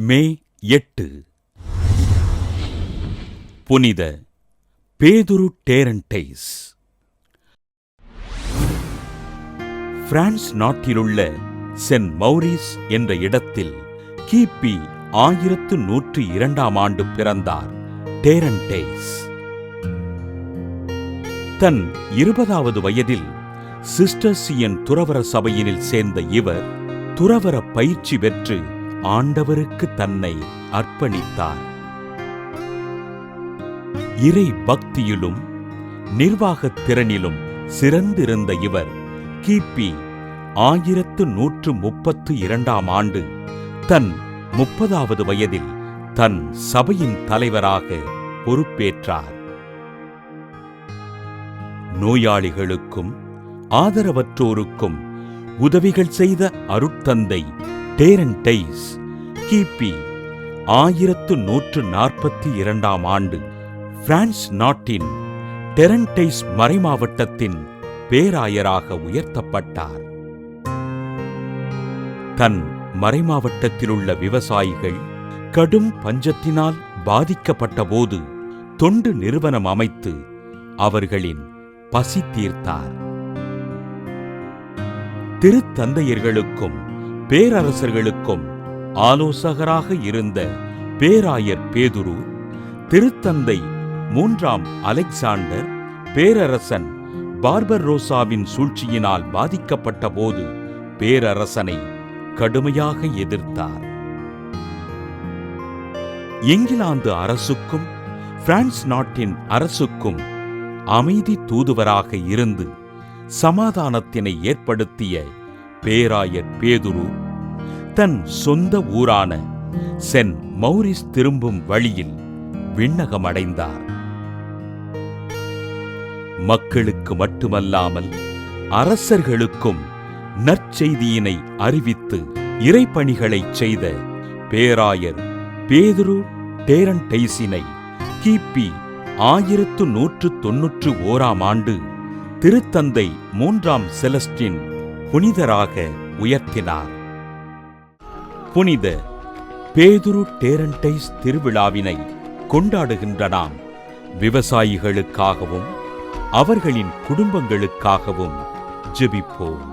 மே 8 புனித பேதுரு டேரன்டைஸ். பிரான்ஸ் நாட்டிலுள்ள சென்ட் மௌரிஸ் என்ற இடத்தில் கிபி 1102 பிறந்தார் டேரன்டைஸ். தன் 20வது வயதில் சிஸ்டர்சியன் துறவர சபையினில் சேர்ந்த இவர் துறவர பயிற்சி பெற்று ஆண்டவருக்கு தன்னை அர்ப்பணித்தார். இறை பக்தியிலும் நிர்வாகத் திறனிலும் சிறந்திருந்த இவர் கிபி 1132 தன் 30வது வயதில் தன் சபையின் தலைவராக பொறுப்பேற்றார். நோயாளிகளுக்கும் ஆதரவற்றோருக்கும் உதவிகள் செய்த அருட்தந்தை டேரன்டைஸ் கிபி 1142 பிரான்ஸ் நாட்டின் டேரன்டைஸ் மறைமாவட்டத்தின் பேராயராக உயர்த்தப்பட்டார். தன் மறைமாவட்டத்திலுள்ள விவசாயிகள் கடும் பஞ்சத்தினால் பாதிக்கப்பட்ட போது தொண்டு நிறுவனம் அமைத்து அவர்களின் பசி தீர்த்தார். திருத்தந்தையர்களுக்கும் பேரரசர்களுக்கும் ஆலோசகராக இருந்த பேராயர் பேதுரு திருத்தந்தை 3ஆம் அலெக்சாண்டர் பேரரசன் பார்பரோசாவின் சூழ்ச்சியினால் பாதிக்கப்பட்ட போது பேரரசனை கடுமையாக எதிர்த்தார். இங்கிலாந்து அரசுக்கும் பிரான்ஸ் நாட்டின் அரசுக்கும் அமைதி தூதுவராக இருந்து சமாதானத்தினை ஏற்படுத்திய பேராயர் பேதுரு தன் சொந்த ஊரான சென்ட் மௌரிஸ் திரும்பும் வழியில் விண்ணகமடைந்தார். மக்களுக்கு மட்டுமல்லாமல் அரசர்களுக்கும் நற்செய்தியினை அறிவித்து இறைப்பணிகளைச் செய்த பேராயர் பேதுரு டேரன்டைஸினை கிபி 1191 திருத்தந்தை 3ஆம் செலஸ்டின் புனிதராக உயர்த்தினார். புனித பேதுரு டேரன்டைஸ் திருவிழாவினை கொண்டாடுகின்ற நாம் விவசாயிகளுக்காகவும் அவர்களின் குடும்பங்களுக்காகவும் ஜெபிப்போம்.